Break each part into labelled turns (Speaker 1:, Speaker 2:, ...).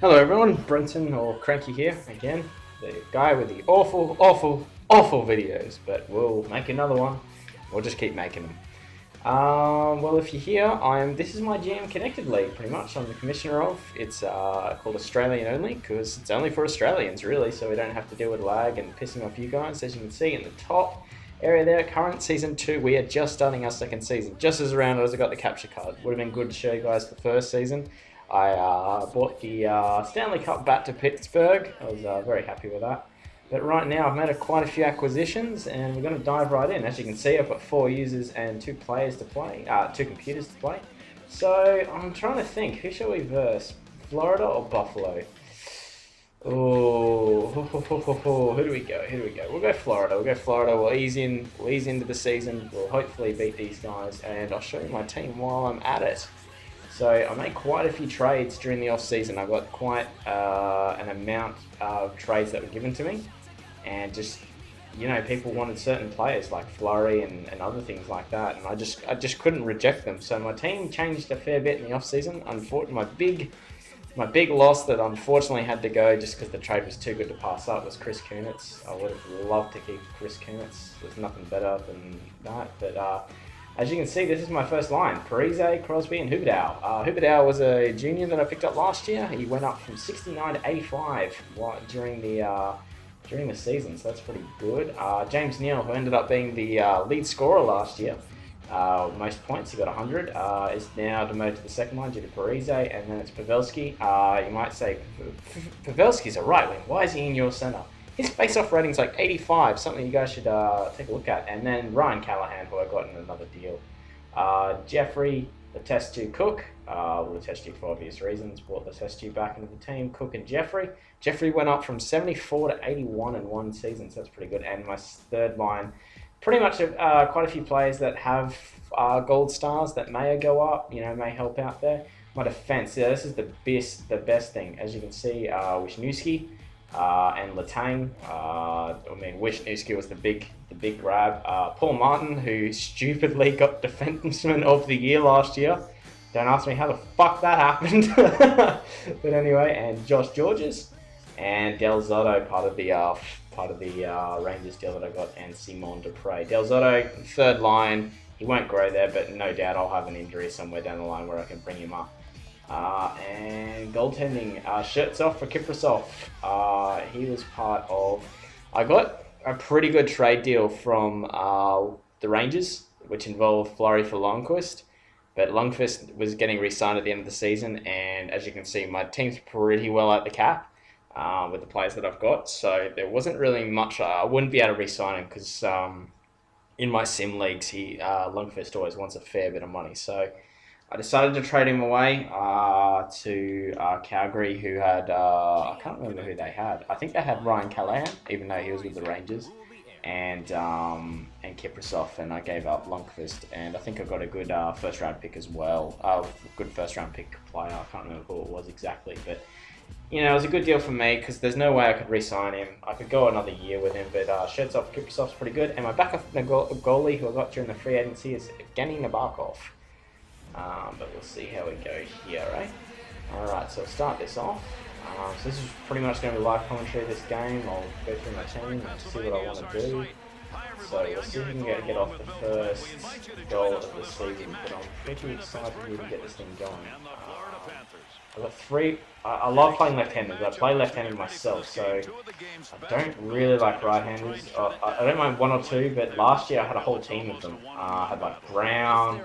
Speaker 1: Hello everyone, Brenton or Cranky here again, the guy with the awful videos, but we'll make another one. We'll just keep making them. Well, if you're here, this is my GM Connected League, pretty much. I'm the commissioner of. It's called Australian only, because it's only for Australians, really, so we don't have to deal with lag and pissing off you guys. As you can see in the top area there, current season 2, we are just starting our second season. Just as around as I got the capture card. Would have been good to show you guys the first season. I bought the Stanley Cup bat to Pittsburgh. I was very happy with that. But right now I've made quite a few acquisitions and we're going to dive right in. As you can see, I've got 4 users and 2 players to play, 2 computers to play. So I'm trying to think, who shall we verse? Florida or Buffalo? Oh, who do we go? We'll go Florida. We'll ease into the season. We'll hopefully beat these guys, and I'll show you my team while I'm at it. So I made quite a few trades during the off season. I got quite an amount of trades that were given to me, and just people wanted certain players like Flurry and other things like that, and I just couldn't reject them. So my team changed a fair bit in the off season. Unfortunately, my big loss that unfortunately had to go just because the trade was too good to pass up was Chris Kunitz. I would have loved to keep Chris Kunitz. There's nothing better than that, but. As you can see, this is my first line. Parise, Crosby, and Huberdeau. Huberdeau was a junior that I picked up last year. He went up from 69 to 85 during the season, so that's pretty good. James Neal, who ended up being the lead scorer last year, most points, he got 100, is now demoted to the second line due to Parise, and then it's Pavelski. You might say, Pavelski's a right wing. Why is he in your center? His face-off rating's like 85, something you guys should take a look at. And then Ryan Callahan, who I got in another deal. Jeffrey, the test tube Cook, the test tube for obvious reasons, brought the test tube back into the team, Cook and Jeffrey. Jeffrey went up from 74 to 81 in one season, so that's pretty good. And my third line, pretty much quite a few players that have gold stars that may go up, may help out there. My defense, this is the best thing. As you can see, Wisniewski. And Letang, Wisniewski was the big grab. Paul Martin, who stupidly got Defenseman of the Year last year. Don't ask me how the fuck that happened. But anyway, and Josh Georges and Del Zotto, part of the Rangers deal that I got, and Simon Dupre. Del Zotto, third line. He won't grow there, but no doubt I'll have an injury somewhere down the line where I can bring him up. And goaltending, shirts off for Kiprasov. He was part of. I got a pretty good trade deal from the Rangers, which involved Fleury for Lundqvist. But Lundqvist was getting re-signed at the end of the season, and as you can see, my team's pretty well at the cap with the players that I've got. So there wasn't really much. I wouldn't be able to re-sign him because in my sim leagues, Lundqvist always wants a fair bit of money. So I decided to trade him away to Calgary, who had, I can't remember who they had. I think they had Ryan Callahan, even though he was with the Rangers, and Kiprasov, and I gave up Lundqvist, and I think I got a good first round pick as well. Good first round pick player, I can't remember who it was exactly, but it was a good deal for me because there's no way I could re-sign him. I could go another year with him, but shirts off Kiprasov's pretty good, and my backup goalie who I got during the free agency is Evgeny Nabokov. But we'll see how we go here, right? Alright, so we'll start this off. So this is pretty much going to be live commentary of this game. I'll go through my team and see what I want to do. So we'll see if we can get off the first goal of the season, but I'm pretty excited here to get this thing going. I've got 3. I love playing left-handed. I play left-handed myself, so I don't really like right-handers. I don't mind 1 or 2, but last year I had a whole team of them. I had like Brown,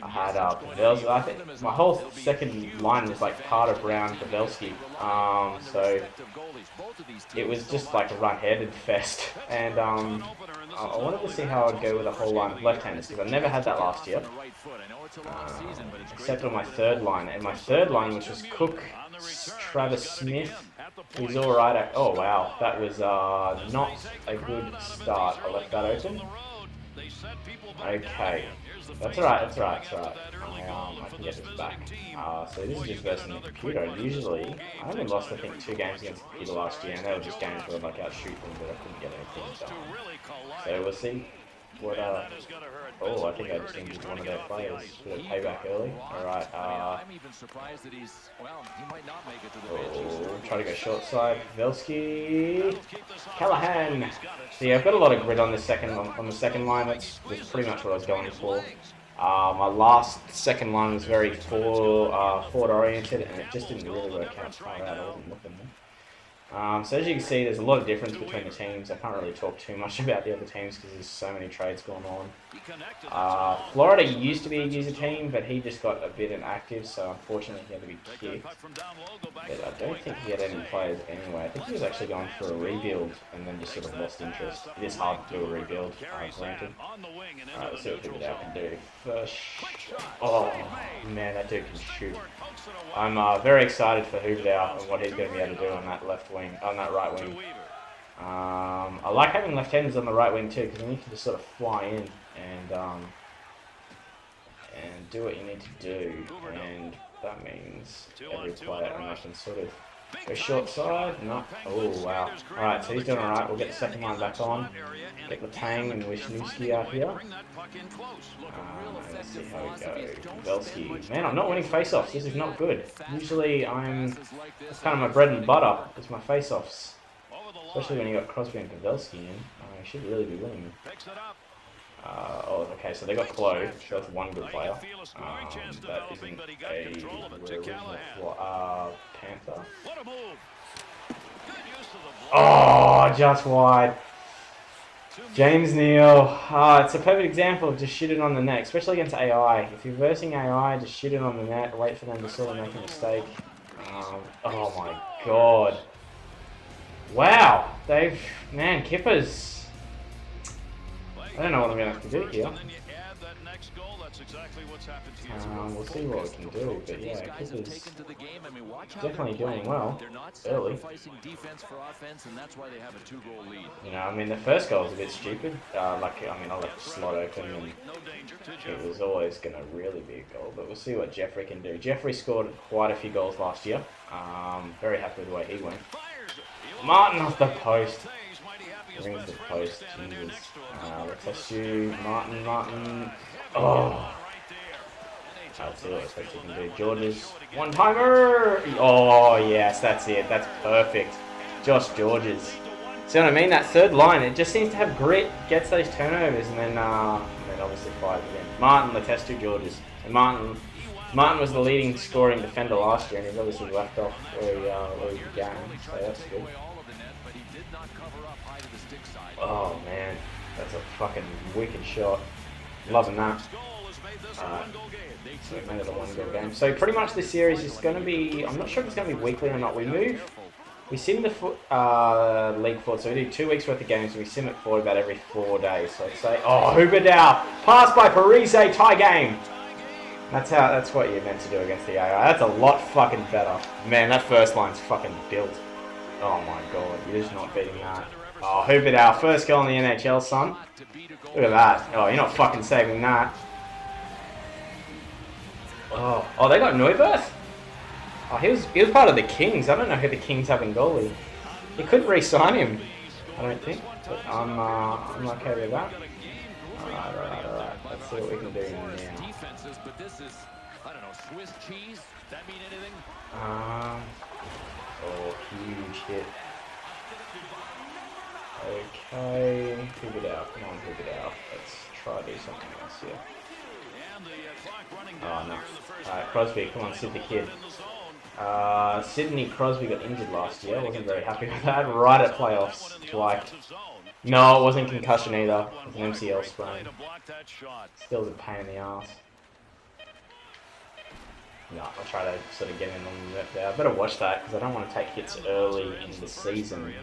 Speaker 1: I had Pavelski. I think my whole second line was like Carter, Brown, Pavelski. So it was just like a right-handed fest, and I wanted to see how I'd go with a whole line of left-handers because I never had that last year. Except on my third line, and my third line was just Cook, Travis Smith, who's alright. Oh wow, that was not a good start. I left that open. Okay, that's alright. I can get this back. So this is just versing the computer. Usually, I only lost I think 2 games against the computer last year, and they were just games where I'd outshoot them, but I couldn't get anything done. So we'll see what oh, I think I just injured one of their players. Did it pay back early? Alright,
Speaker 2: I'm even surprised that he might not make it to the bench.
Speaker 1: We'll try to go short side. Pavelski. Callahan. So yeah, I've got a lot of grit on the second line. That's pretty much what I was going for. My last second line was very forward oriented, and it just didn't really work out far out. I wasn't looking there. So as you can see, there's a lot of difference between the teams. I can't really talk too much about the other teams because there's so many trades going on. Florida used to be a user team, but he just got a bit inactive, so unfortunately he had to be kicked. But I don't think he had any players anyway. I think he was actually going for a rebuild and then just sort of lost interest. It is hard to do a rebuild, granted. Alright, let's see what Hubert can do. First, oh man, that dude can shoot. I'm very excited for Hubert and what he's going to be able to do on that right wing. I like having left-handers on the right wing too, because then you can just sort of fly in and do what you need to do, and that means every player, and I can sort of go short side. No, oh wow. All right, so he's doing all right. We'll get the second line back on. Get Letang and Wisniewski out here. Let's see how we go. Pavelski. Man, I'm not winning face-offs. This is not good. Usually it's kind of my bread and butter. It's my face-offs. Especially when you got Crosby and Pavelski in. I should really be winning. Oh, okay, so they got Chloe. So that's one good player. That isn't a original Panther. Oh, just wide. James Neal. It's a perfect example of just shitting on the net, especially against AI. If you're versing AI, just shit it on the net, wait for them to sort of make a mistake. Oh my god. Wow. Man, Kippers. I don't know what I'm going to have to do here. We'll see what we can do, but yeah, Kippers definitely doing well early. You know, I mean, the first goal was a bit stupid. I left the slot open, and it was always going to really be a goal, but we'll see what Jeffrey can do. Jeffrey scored quite a few goals last year. Very happy with the way he went. Martin off the post. Rings the post, Jesus. Let's test you. Martin. Oh. Let's see what you can do. Georges. One-timer! Oh, yes, that's it. That's perfect. Josh Georges. See what I mean? That third line, it just seems to have grit, gets those turnovers, and then obviously fires again. Martin, let's test you, Georges. And Martin was the leading scoring defender last year, and he's obviously left off where he began, so that's good. Oh man, that's a fucking wicked shot. Loving that. Alright, so we've made it a one-goal game. So pretty much this series is going to be, I'm not sure if it's going to be weekly or not. We sim the league forward, so we do 2 weeks worth of games, and we sim it forward about every 4 days. So I'd say, oh, Huberdau, pass by Parise, tie game. That's what you're meant to do against the AI. That's a lot fucking better. Man, that first line's fucking built. Oh my god, you're just not beating that. Oh, Huberdau, first goal in the NHL, son. Look at that. Oh, you're not fucking saving that. Oh, they got Neuwirth? Oh, he was part of the Kings. I don't know who the Kings have in goalie. He couldn't re-sign him, I don't think. But I'm okay with that. Alright. Let's see what we can do now. Oh, huge hit. Okay, Huberdau. Come on, Huberdau. Let's try to do something else here. Oh, no. Alright, Crosby, come on, Sid the kid. Sidney Crosby got injured last year. I wasn't very happy with that. Right at playoffs. No, it wasn't concussion either. It was an MCL sprain. Still a pain in the ass. No, I'll try to sort of get in on the net there. I better watch that because I don't want to take hits early in the season.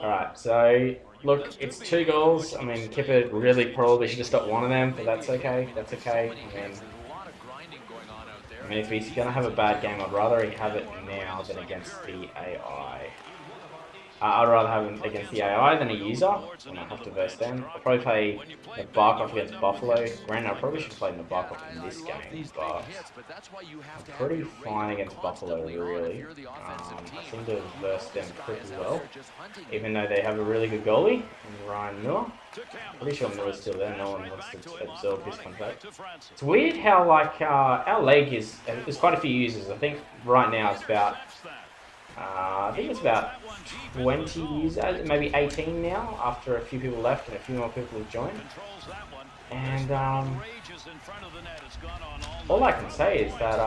Speaker 1: Alright, so look, it's 2 goals. I mean, Kipper really probably should have stopped one of them, but that's okay. That's okay. I mean, if he's going to have a bad game, I'd rather he have it now than against the AI. I'd rather have him against the AI than a user, and I have to verse them. I'll probably play Nabarkov against Buffalo. Granted, I probably should play Nabarkov in this game, but I'm pretty fine against Buffalo, really. I seem to have versed them pretty well, even though they have a really good goalie, in Ryan Miller. Pretty sure Miller's still there, no one wants to absorb his contract. It's weird how, like, our league is, there's quite a few users. I think right now it's about I think it's about 20 years, maybe 18 now, after a few people left and a few more people have joined. And all I can say is that,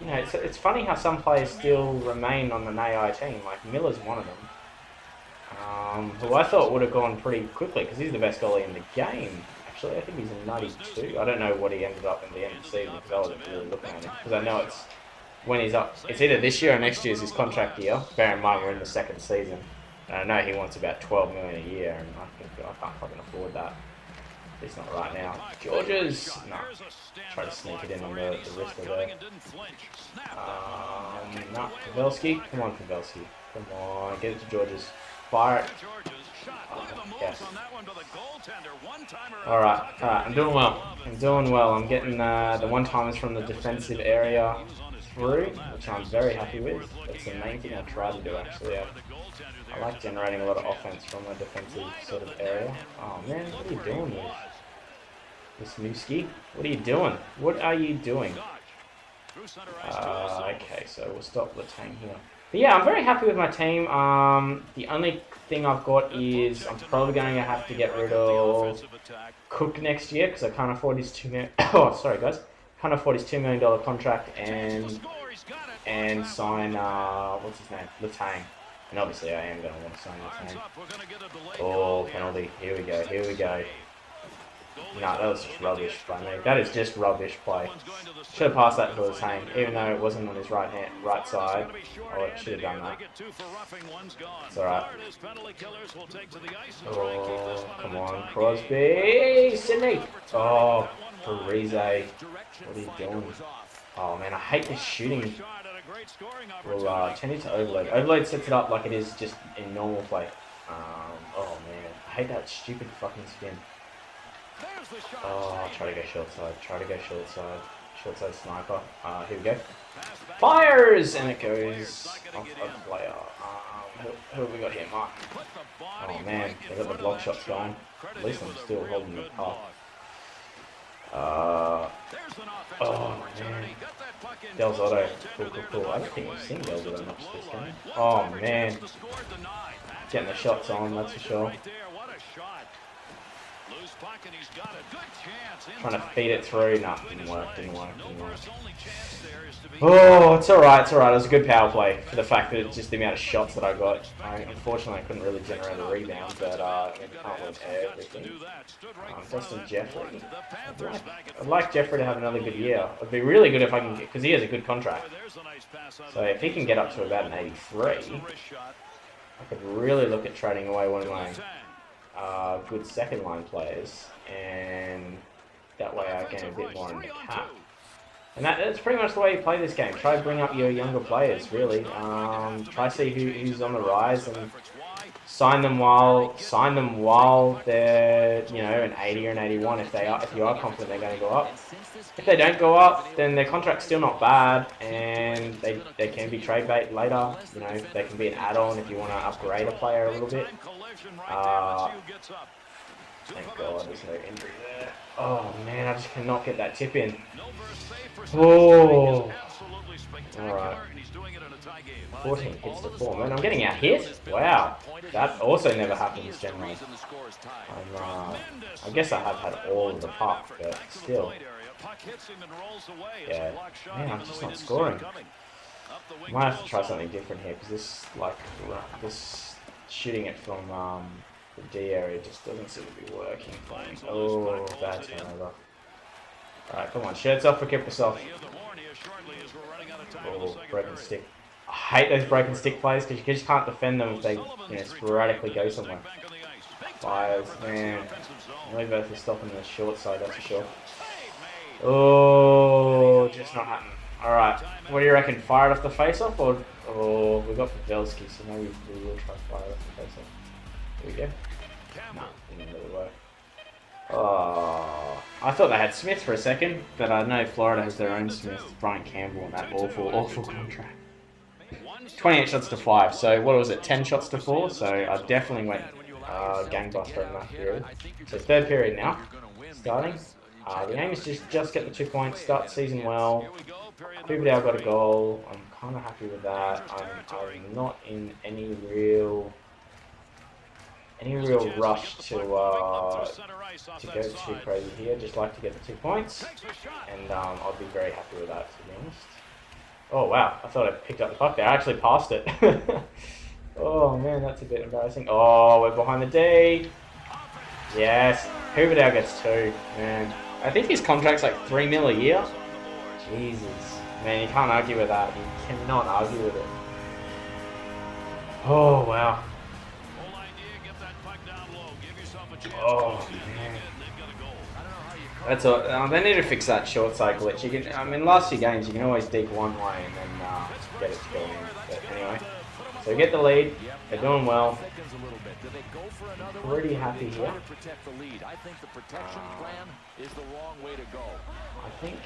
Speaker 1: you know, it's funny how some players still remain on the AI team. Like Miller's one of them, who I thought would have gone pretty quickly because he's the best goalie in the game. Actually, I think he's a 92. I don't know what he ended up in the end of the season because I wasn't really looking at him. Because I know it's when he's up. It's either this year or next year's his contract year. Bear in mind we're in the second season. And I know he wants about 12 million a year, and I can't fucking afford that. At least not right now. Georges, no. Try to sneak it in on the wrist of there. No, Pavelski. Come on, Pavelski. Come on, get it to Georges. Fire it. Yes. Alright, I'm doing well. I'm getting the one-timers from the defensive area through, which I'm very happy with. That's the main thing I try to do, actually. I like generating a lot of offense from a defensive sort of area. Oh man, what are you doing with this Newski? What are you doing? What are you doing? Okay, so we'll stop the Latang here. But yeah, I'm very happy with my team. The only thing I've got is I'm probably going to have to get rid of Cook next year because I can't afford his $2 million. Oh, sorry guys, can't afford his $2 million contract and sign what's his name, Latang. And obviously I am going to want to sign Latang. Oh, penalty! Here we go. Here we go. No, that was just rubbish by me. That is just rubbish play. Should have passed that to Latang, even though it wasn't on his right side. Oh, I should have done that. It's alright. Oh, come on, Crosby! Sydney! Oh, Parise. What are you doing? Oh man, I hate this shooting. We'll change it to overload. Overload sets it up like it is just in normal play. Oh man, I hate that stupid fucking spin. Oh, try to go short side. Short side sniper. Here we go. Fires! And it goes off a player. Who have we got here? Mark. Oh man, they got the block shots going. At least I'm still holding the puck. Oh man. Del Zotto. Cool. I don't think we've seen Del Zotto much this game. Oh man. Getting the shots on, that's for sure. Trying to feed it through. Nah, didn't work. Oh, it's alright. It was a good power play for the fact that it's just the amount of shots that I got. Unfortunately, I couldn't really generate a rebound, but I can't win everything. Dustin Jeffrey. I'd like Jeffrey to have another good year. It'd be really good if I can get, because he has a good contract. So if he can get up to about an 83, I could really look at trading away one of my good second line players, and that way I gain a bit more in the cap. And that's pretty much the way you play this game. Try to bring up your younger players, really. Try to see who's on the rise and sign them while they're, you know, an 80 or an 81 if you are confident they're going to go up. If they don't go up, then their contract's still not bad, and they can be trade bait later. You know, they can be an add-on if you want to upgrade a player a little bit. Thank God there's no injury there. Oh man, I just cannot get that tip in. Oh. Alright. 14 hits to 4. Man, I'm getting out hit? Wow. That also never happens generally. I guess I have had all of the puck, but still. Yeah. Man, I'm just not scoring. Might have to try something different here, because this shooting it from the D area just doesn't seem to be working for me. Oh, bad turnover. Alright, come on, shirts off for Kiprusoff. Oh, broken stick. I hate those broken stick plays because you just can't defend them if they, you know, sporadically go somewhere. Fires, man. Only both are stopping the short side, that's for sure. Oh, just not happening. Alright, what do you reckon? Fire it off the face-off, or we got Pavelski, so maybe we will try to fire it off the face-off. Here we go. No, didn't really work. Oh, I thought they had Smith for a second, but I know Florida has their own Smith, Brian Campbell, and that awful contract. 28 shots to 5, so what was it, 10 shots to 4? So I definitely went gangbuster in that period. So third period now, starting. The aim is just get the 2 points, start the season well. Huberdale got a goal. I'm kind of happy with that. I'm not in any real rush to go too crazy here. Just like to get the 2 points, and I'll be very happy with that, to be honest. Oh wow, I thought I picked up the puck there. I actually passed it. Oh man, that's a bit embarrassing. Oh, we're behind the D. Yes, Huberdeau gets 2. Man, I think his contract's like $3 million a year. Jesus, man, you can't argue with that. You cannot argue with it. Oh wow. Oh man. That's all. They need to fix that short side glitch. You can, I mean, last few games you can always dig one way and then get it to go in. But anyway, so get the lead. They're doing well. Pretty happy here. I think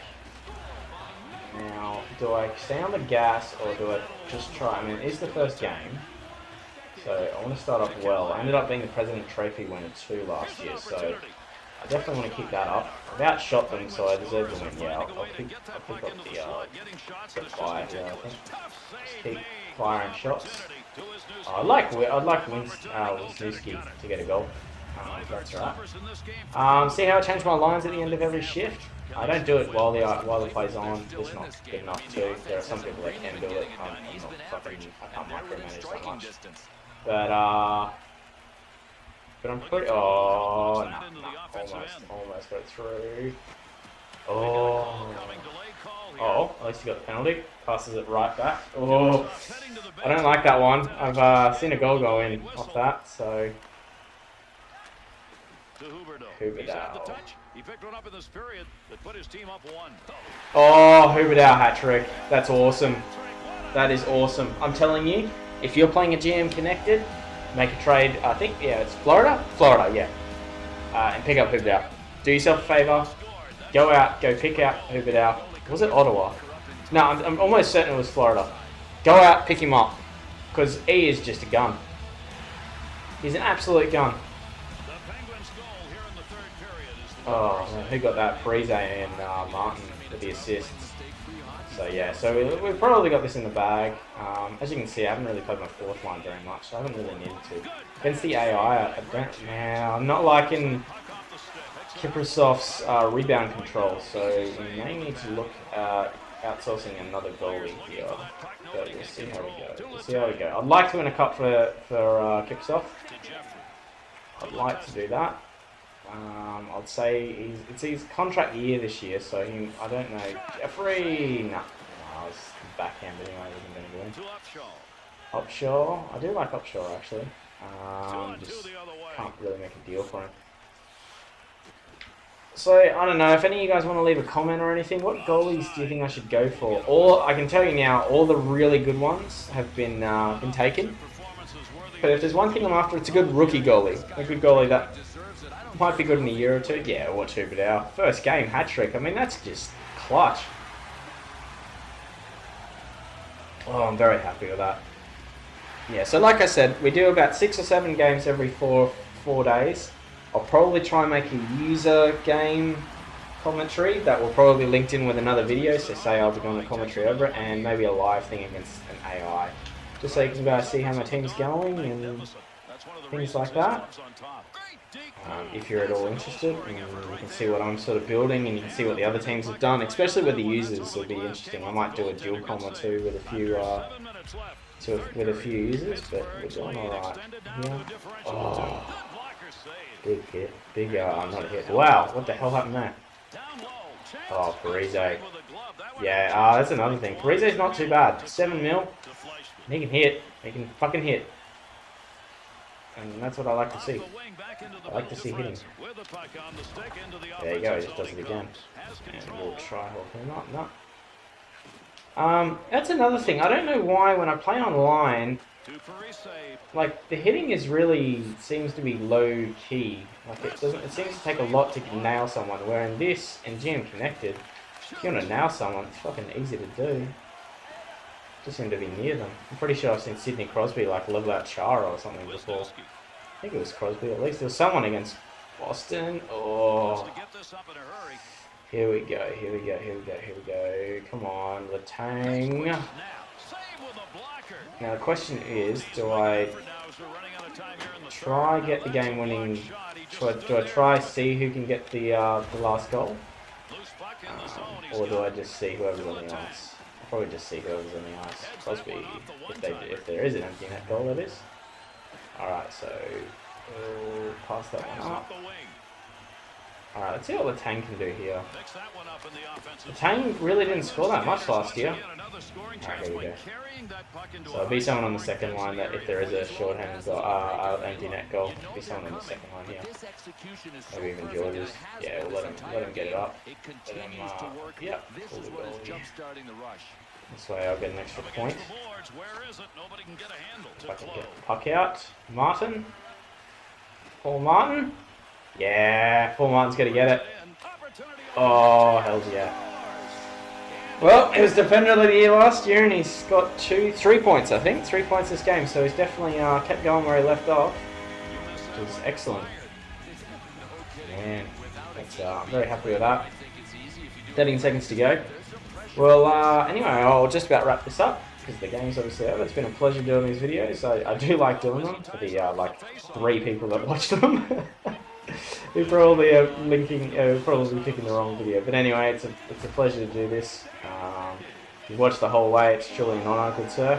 Speaker 1: now, do I stay on the gas or do I just try? I mean, it's the first game, so I want to start off well. I ended up being the President Trophy winner too last year, so I definitely want to keep that up. I've outshot them, so I deserve to win. Yeah, I'll pick up the fire here, I think. Just keep firing shots. I'd like Wisniewski to get a goal. That's right. See how I change my lines at the end of every shift? I don't do it while the play's on. It's not good enough to. There are some people that can do it. I can't micromanage so much. But I'm pretty. Oh, no, almost got it through. Oh, at least he got the penalty. Passes it right back. Oh, I don't like that one. I've seen a goal go in off that, so. Huberdeau. He picked one up in this period that put his team up 1. Oh, Huberdeau hat trick. That's awesome. That is awesome. I'm telling you, if you're playing a GM connected, make a trade. I think, yeah, it's Florida? Florida, yeah. And pick up Huberdeau. Do yourself a favour. Go pick out Huberdeau. Was it Ottawa? No, I'm almost certain it was Florida. Go out, pick him up. Because he is just a gun. He's an absolute gun. Oh, man, who got that? Parise and Martin for the assists. So yeah, so we've probably got this in the bag. As you can see, I haven't really played my 4th line very much, so I haven't really needed to. Against the AI, I'm not liking Kiprasov's rebound control, so we may need to look at outsourcing another goalie here. But we'll see how we go. I'd like to win a cup for Kiprasov. I'd like to do that. I'd say it's his contract year this year, so I don't know. Jeffrey, no, it's backhand anyway. Wasn't going to go in. Upshaw, I do like Upshaw actually. Just can't really make a deal for him. So I don't know if any of you guys want to leave a comment or anything. What goalies do you think I should go for? Or I can tell you now, all the really good ones have been taken. But if there's one thing I'm after, it's a good rookie goalie, a good goalie that might be good in a year or two. Yeah, watch Huberdeau. First game, hat-trick. I mean, that's just clutch. Oh, I'm very happy with that. Yeah, so like I said, we do about 6 or 7 games every four days. I'll probably try and make a user game commentary that will probably be linked in with another video. So say I'll be doing the commentary over it, and maybe a live thing against an AI. Just so you can guys see how my team's going and things like that. If you're at all interested, and you can see what I'm sort of building, and you can see what the other teams have done, especially with the users. It'll be interesting. I might do a dual com or two with a few users, but we're doing all right. Yeah. Oh, big hit, not a hit. Wow, what the hell happened there? Oh, Parise. Yeah, that's another thing. Parise's not too bad. 7 mil. He can hit. He can fucking hit. And that's what I like to see. I like to see hitting. There you go, he just does it again. And we'll try hook him up. No. That's another thing. I don't know why when I play online, like the hitting is really seems to be low key. Like it seems to take a lot to nail someone. Where in this, in GM Connected, if you want to nail someone, it's fucking easy to do. Just seem to be near them. I'm pretty sure I've seen Sidney Crosby like level out Chara or something before. I think it was Crosby at least. There was someone against Boston. Oh. Here we go. Come on, Letang. Now the question is, do I try get the game-winning? Do I try see who can get the last goal, or do I just see whoever's on the ice? I'll probably just see whoever's on the ice. Possibly if there is an empty net goal, that is. All right, so we'll pass that one up. Alright, let's see what the Tang can do here. The Tang really didn't score that much last year. Alright, here we go. So it'll be someone on the second line that if there is a shorthanded goal, empty net goal, it'll be someone on the second line here. Maybe even George's. Yeah, we'll let him get it up. Let him, yeah, pull the goal here. This way I'll get an extra point. If I can get the puck out. Martin. Paul Martin. Yeah, Paul Martin's going to get it. Oh, hell yeah. Well, he was Defender of the Year last year, and he's got 3 points, I think. 3 points this game, so he's definitely kept going where he left off, which is excellent. Man, I'm very happy with that. 13 seconds to go. Well, anyway, I'll just about wrap this up, because the game's obviously over. It's been a pleasure doing these videos. I do like doing them for the, like, 3 people that watch them. We're probably probably picking the wrong video, but anyway, it's a pleasure to do this. If you've watched the whole way, it's truly an honour, good sir.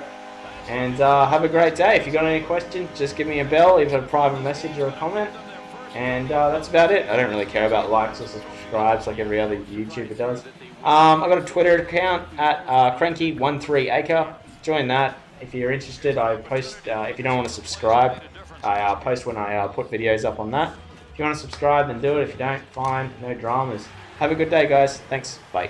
Speaker 1: And have a great day. If you've got any questions, just give me a bell, either a private message or a comment. And that's about it. I don't really care about likes or subscribes like every other YouTuber does. I've got a Twitter account at Cranky13Acre. Join that if you're interested. I post if you don't want to subscribe. I post when I put videos up on that. If you want to subscribe, then do it. If you don't, fine. No dramas. Have a good day, guys. Thanks. Bye.